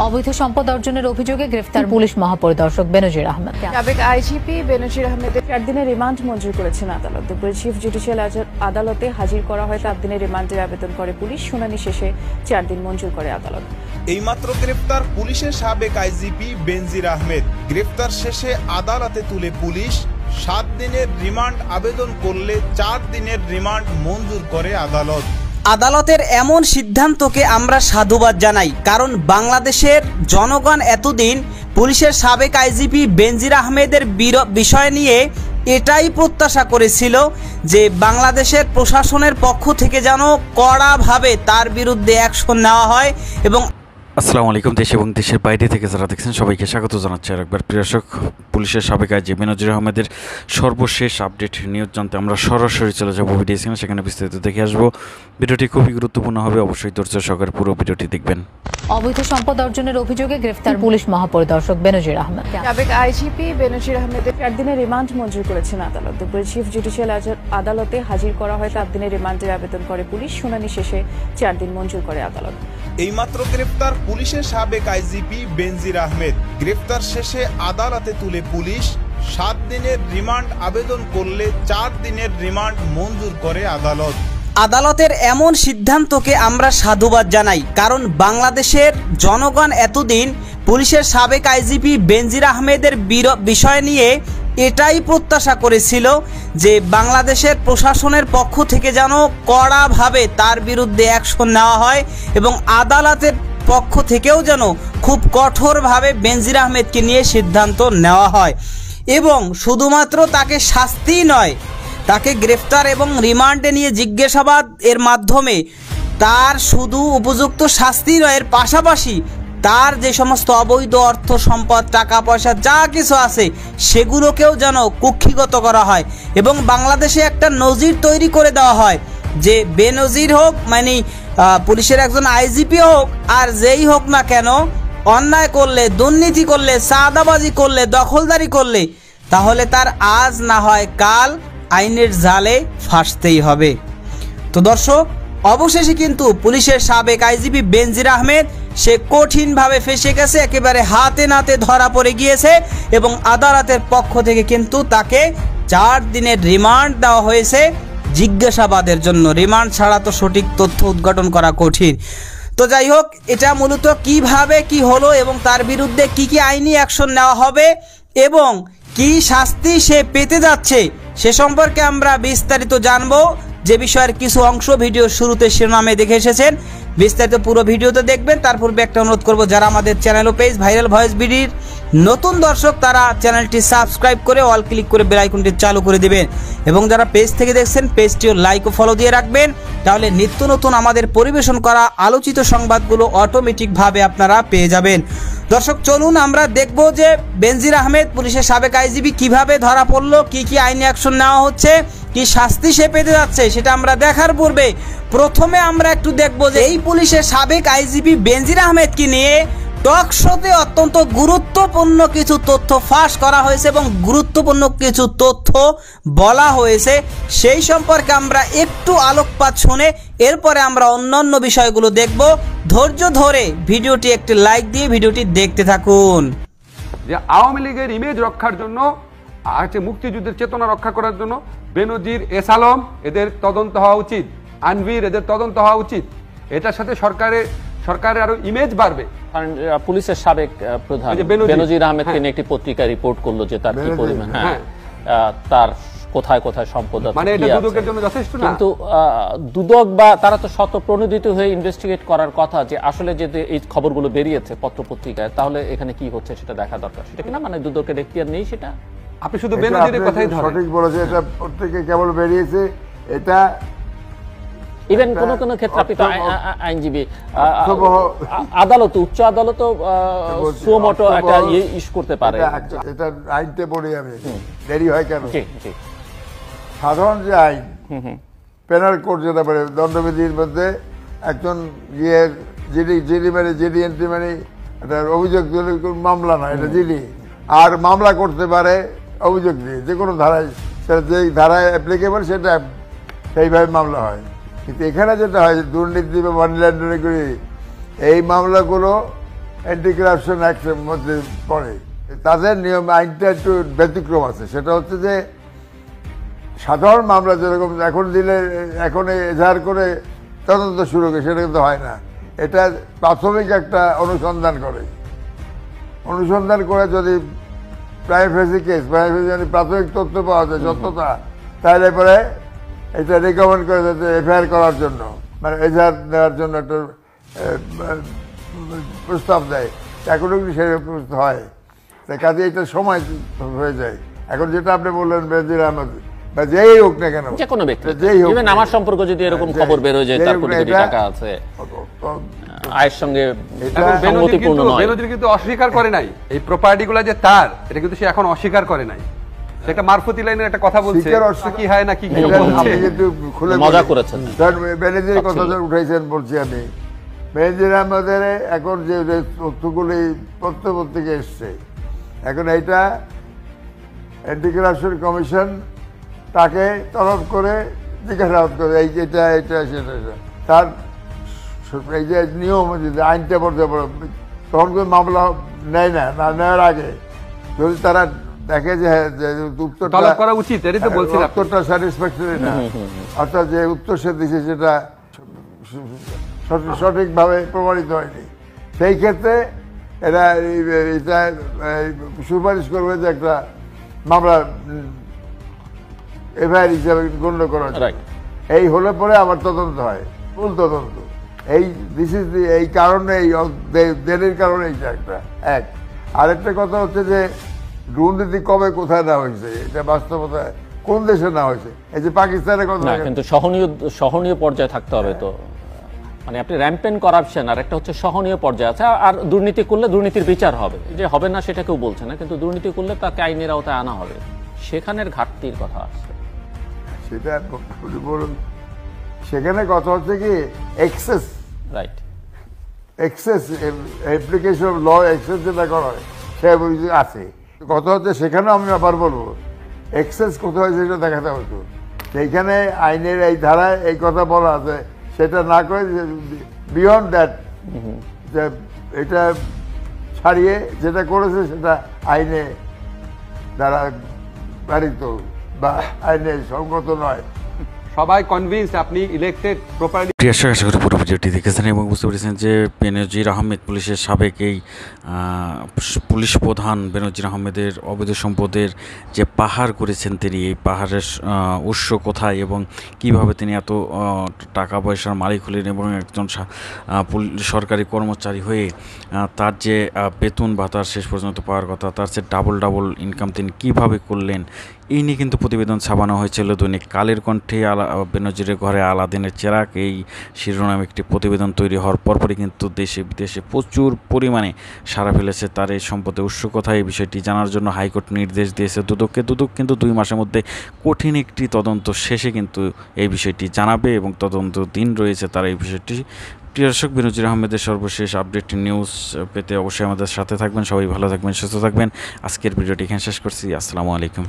অবৈধ সম্পদ অর্জনের অভিযোগে গ্রেফতার পুলিশ মহাপরিদর্শক বেনজির আহমেদ। সাবেক আইজিপি বেনজির আহমেদের 4 দিনের রিমান্ড মঞ্জুর করেছেন আদালত। দুপুরে চিফ জুডিশিয়াল আদালতে হাজির করা হয় 7 দিনের রিমান্ডের আবেদন করে পুলিশ। শুনানি শেষে 4 দিন মঞ্জুর করে আদালত। এইমাত্র গ্রেফতার পুলিশের সাবেক আইজিপি বেনজির আহমেদ। গ্রেফতার শেষে আদালতে তুলে পুলিশ। 7 দিনের রিমান্ড আবেদন করলে 4 দিনের রিমান্ড মঞ্জুর করে আদালত। আদালতের এমন সিদ্ধান্তকে আমরা সাধুবাদ জানাই, কারণ বাংলাদেশের জনগণ এতদিন পুলিশের সাবেক আইজিপি বেনজির আহমেদের বিষয় নিয়ে এটাই প্রত্যাশা করেছিল যে বাংলাদেশের প্রশাসনের পক্ষ থেকে যেন কড়াভাবে তার বিরুদ্ধে অ্যাকশন নেওয়া হয়। এবং আসসালামু আলাইকুম। দেশ এবং দেশের বাইরে থেকে যারা দেখছেন সবাইকে স্বাগত জানাচ্ছি আরেকবার। প্রিয় দর্শক, পুলিশের সাবেক আইজি বেনজির আহমেদের সর্বশেষ আপডেট নিউজ জানতে আমরা সরাসরি চলে যাব ভিডিও স্ক্রিনে, সেখানে বিস্তারিত দেখে আসবো। ভিডিওটি খুবই গুরুত্বপূর্ণ হবে, অবশ্যই ধৈর্য সহকারে পুরো ভিডিওটি দেখবেন। অবৈধ সম্পদ অর্জনের অভিযোগে গ্রেফতার পুলিশ মহাপরিদর্শক বেনজির আহমেদ। সাবেক আইজিপি বেনজির আহমেদের 4 দিনের রিমান্ড মঞ্জুর করেছেন আদালত। দুপুরে চিফ জুডিশিয়াল আদালতে হাজির করা হয় 7 দিনের রিমান্ডের আবেদন করে পুলিশ। শুনানি শেষে 4 দিন মঞ্জুর করে আদালত। এইমাত্র গ্রেফতার পুলিশের সাবেক আইজিপি বেনজির আহমেদ। গ্রেফতার শেষে আদালতে তুলে পুলিশ। 7 দিনের রিমান্ড আবেদন করলে 4 দিনের রিমান্ড মঞ্জুর করে আদালত। আদালতের এমন সিদ্ধান্তকে আমরা সাধুবাদ জানাই, কারণ বাংলাদেশের জনগণ এতদিন পুলিশের সাবেক আইজিপি বেনজির আহমেদের বিষয় নিয়ে এটাই প্রত্যাশা করেছিল যে বাংলাদেশের প্রশাসনের পক্ষ থেকে যেন কড়াভাবে তার বিরুদ্ধে অ্যাকশন নেওয়া হয় এবং আদালতের পক্ষ থেকেও যেন খুব কঠোরভাবে বেনজির আহমেদকে নিয়ে সিদ্ধান্ত নেওয়া হয়। এবং শুধুমাত্র তাকে শাস্তি নয়, তাকে গ্রেফতার এবং রিমান্ডে নিয়ে জিজ্ঞাসাবাদ এর মাধ্যমে তার শুধু উপযুক্ত শাস্তি নয়, এর পাশাপাশি তার যে সমস্ত অবৈধ অর্থ সম্পদ, টাকা পয়সা যা কিছু আছে সেগুলোকেও যেন কুক্ষিগত করা হয় এবং বাংলাদেশে একটা নজির তৈরি করে দেওয়া হয় যে বেনজির হোক, মানে পুলিশের একজন আইজিপি হোক আর যেই হোক না কেন, অন্যায় করলে, দুর্নীতি করলে, চাঁদাবাজি করলে, দখলদারি করলে তাহলে তার আজ না হয় কাল আইনের জালে ফাঁসতেই হবে। তো দর্শক, অবশেষে কিন্তু পুলিশের সাবেক আইজিপি বেনজির আহমেদ সে কঠিনভাবে ফেঁসে গেছে, একেবারে হাতে নাতে ধরা পড়ে গিয়েছে এবং আদালতের পক্ষ থেকে কিন্তু তাকে 4 দিনের রিমান্ড দেওয়া হয়েছে জিজ্ঞাসাবাদের জন্য। রিমান্ড ছাড়া তো সঠিক তথ্য উদ্ঘাটন করা কঠিন। তো যাই হোক, এটা মূলত কিভাবে কি হলো এবং তার বিরুদ্ধে কি কি আইনি অ্যাকশন নেওয়া হবে এবং কি শাস্তি সে পেতে যাচ্ছে সে সম্পর্কে আমরা বিস্তারিত জানবো, যে বিষয়ের কিছু অংশ ভিডিও শুরুতে শিরোনামে দেখে এসেছেন। বিস্তারিত পুরো ভিডিওতে দেখবেন। তার পূর্বে একটা অনুরোধ করব, যারা আমাদের চ্যানেল ও পেজ ভাইরাল ভয়েস বিডির নতুন দর্শক তারা চ্যানেলটি সাবস্ক্রাইব করে অল ক্লিক করে বেল আইকনটি চালু করে দিবেন এবং যারা পেজ থেকে দেখছেন পেজটিও লাইক ও ফলো দিয়ে রাখবেন, তাহলে নিত্য নতুন আমাদের পরিবেশন করা আলোচিত সংবাদগুলো অটোমেটিকভাবে আপনারা পেয়ে যাবেন। দর্শক, চলুন আমরা দেখব যে বেনজির আহমেদ পুলিশের সাবেক আইজিপি কিভাবে ধরা পড়লো, কি কি আইনি অ্যাকশন নেওয়া হচ্ছে, কি শাস্তি সে পেতে যাচ্ছে সেটা আমরা দেখার পূর্বে প্রথমে আমরা একটু দেখব যে এই পুলিশের সাবেক আইজিপি বেনজির আহমেদকে নিয়ে টক শোতে অত্যন্ত গুরুত্বপূর্ণ কিছু তথ্য ফাঁস করা হয়েছে এবং গুরুত্বপূর্ণ কিছু তথ্য বলা হয়েছে, সেই সম্পর্কে আমরা একটু আলোকপাত শুনে এরপরে আমরা অন্যান্য বিষয়গুলো দেখব। ধৈর্য ধরে ভিডিওটি একটি লাইক দিয়ে ভিডিওটি দেখতে থাকুন। যে আওয়ামী লীগের ইমেজ রক্ষার জন্য, মুক্তিযুদ্ধের চেতনা রক্ষা করার জন্য বেনজির, এস আলম এদের তদন্ত হওয়া উচিত, আনভির এদের তদন্ত হওয়া উচিত। এটার সাথে সরকারের আরো ইমেজ বাড়বে। পুলিশের সাবেক প্রধান বেনজির আহমেদকে নিয়ে একটি পত্রিকা রিপোর্ট করলো যে তার কি পরিমাণ, তার কোথায় কোথায় সম্পদ আছে, মানে এটা দুদকের জন্য যথেষ্ট না। কিন্তু দুদক বা তারা তো স্বতঃপ্রণোদিত হয়ে ইনভেস্টিগেট করার কথা, যে আসলে যে এই খবরগুলো বেরিয়েছে পত্র পত্রিকায়, তাহলে এখানে কি হচ্ছে সেটা দেখা দরকার। সেটা কিনা মানে দুদকের এখতিয়ার নেই সেটা। আপনি শুধু বেনজিরের কথাই ধরেন। সঠিক বলেছে, এটা পত্রিকা কেবল বেরিয়েছে। এটা ইভেন কোন কোন ক্ষেত্রে আপনি তো আইনজীবী, আদালত, উচ্চ আদালত সুমোটো একটা ইস্যু করতে পারে। এটা আইনতে পড়ি আমি, দেরি হয় কেন? সাধারণ যে আইন, পেনাল কোড যেটা বলে, দণ্ডবিধির মধ্যে একজন গিয়ে জিডি এন্ট্রি মানে একটা অভিযোগ মামলা না, এটা জিডি, আর মামলা করতে পারে অভিযোগ দিয়ে যে কোনো ধারায়, সেটা যে ধারায় অ্যাপ্লিকেবল সেটা সেইভাবে মামলা হয়। কিন্তু এখানে যেটা হয় দুর্নীতি বা মানি লন্ডারিং করে এই মামলাগুলো অ্যান্টি কারাপশন অ্যাক্টের মধ্যে পড়ে। তাদের নিয়ম আইনটা একটু ব্যতিক্রম আছে, সেটা হচ্ছে যে সাধারণ মামলা যেরকম এখন দিলে এখন এজাহার করে তদন্ত শুরু করে, সেটা কিন্তু হয় না। এটা প্রাথমিক একটা অনুসন্ধান করে যদি প্রাইভেসি কেস যদি প্রাথমিক তথ্য পাওয়া যায় সত্যতা, তাহলে পরে এটা রিকমেন্ড করে যাতে এফআইআর করার জন্য, মানে এজাহার দেওয়ার জন্য একটা প্রস্তাব দেয়। এখনো কিন্তু সেরকম হয়, তাই কাজে এটা সময় হয়ে যায়। এখন যেটা আপনি বললেন বেনজির আহমেদ বা যেই হোক না কেন, যে কোনো ব্যক্তি, যেই হোক, ইভেন আমার সম্পর্ক যদি এরকম খবর বের হয়ে যায় তার কোটি কোটি টাকা আছে, আয়ের সঙ্গে সম্মতিপূর্ণ নয়। বেনজির কিন্তু অস্বীকার করে নাই এই প্রপার্টিগুলো যে তার, এটা কিন্তু সে এখন অস্বীকার করে নাই। সেটা মারফতি লাইনের একটা কথা বলছে, কি হয় না কি আপনি কিন্তু খুলে মজা করেছেন। বেনজির কথা উঠাইছেন বলছি আমি। বেনজির আহমেদের এখন যে তথ্যগুলি পত্র-পত্রিকা এসছে, এখন এইটা অ্যান্টি কারাপশন কমিশন তাকে তলব করে জিজ্ঞাসাবাদ করে এটা সেটা তার এই যে নিয়ম যদি আইনটা পড়তে পারে, তখন কোনো মামলা নেয় না নেওয়ার আগে যদি তারা দেখে যে উত্তরটা স্যাটিসফ্যাক্টরি না, অর্থাৎ যে উত্তর সে দিচ্ছে সেটা সঠিকভাবে প্রমাণিত হয়নি, সেই ক্ষেত্রে এরা এটা সুপারিশ করবে যে একটা মামলা এফআইআর হিসাবে গণ্য করা যায়। এই হলে পরে আবার তদন্ত হয়, মূল তদন্ত। এই কারণে এই দেরির কারণে এইটা একটা আরেকটা কথা হচ্ছে যে দুর্নীতি কবে কোথায় না হয়েছে, এটা বাস্তবতায় কোন দেশে না হয়েছে। এই যে পাকিস্তানের কথা, কিন্তু সহনীয় পর্যায়ে থাকতে হবে। তো মানে আপনি র্যাম্পেন্ট করাপশন আর একটা হচ্ছে সহনীয় পর্যায়ে আছে। আর দুর্নীতি করলে দুর্নীতির বিচার হবে, যে হবে না সেটা কেউ বলছে না, কিন্তু দুর্নীতি করলে তাকে আইনের আওতায় আনা হবে। সেখানের ঘাটতির কথা আসছে, সেটা বলুন। সেখানে কথা হচ্ছে কি access, right, access application of law, access যেটা করা হয় সে আছে। কথা হচ্ছে সেখানেও আমি আবার বলবো এক্সেস কোথায় হয়েছে সেটা দেখাতে হতো। সেইখানে আইনের এই ধারায় এই কথা বলা আছে, সেটা না করে বিয়ন্ড দ্যাট, এটা ছাড়িয়ে যেটা করেছে সেটা আইনে দ্বারা পালিত বা আইনে সঙ্গত নয়। সবাই কনভিন্সড আপনি ইলেক্টেড প্রপার্টি। আশা করি পুরো ভিডিওটি দেখেছেন এবং বুঝতে পেরেছেন যে বেনজির আহমেদ পুলিশের সাবেক এই পুলিশ প্রধান বেনজির আহমেদের অবৈধ সম্পদের যে পাহাড় করেছেন তিনি, এই পাহাড়ের উৎস কোথায় এবং কিভাবে তিনি এত টাকা পয়সার মালিক হলেন এবং একজন সরকারি কর্মচারী হয়ে তার যে বেতন ভাতার শেষ পর্যন্ত পাওয়ার কথা, তার যে ডাবল ইনকাম তিনি কিভাবে করলেন, এই নিয়ে কিন্তু প্রতিবেদন ছাপানো হয়েছিল দৈনিক কালের কণ্ঠে। বেনজিরের ঘরে আলাদিনের চেরাগ, এই শিরোনামে একটি প্রতিবেদন তৈরি হওয়ার পরপরই কিন্তু দেশে বিদেশে প্রচুর পরিমাণে সাড়া ফেলেছে তার এই সম্পদের উৎস কোথায়। এই বিষয়টি জানার জন্য হাইকোর্ট নির্দেশ দিয়েছে দুদককে। দুদক কিন্তু 2 মাসের মধ্যে কঠিন একটি তদন্ত শেষে কিন্তু এই বিষয়টি জানাবে এবং তদন্ত দিন রয়েছে তার এই বিষয়টি। প্রিয় দর্শক, বেনজির আহমেদের সর্বশেষ আপডেট নিউজ পেতে অবশ্যই আমাদের সাথে থাকবেন। সবাই ভালো থাকবেন, সুস্থ থাকবেন। আজকের ভিডিওটি এখানে শেষ করছি। আসসালামু আলাইকুম।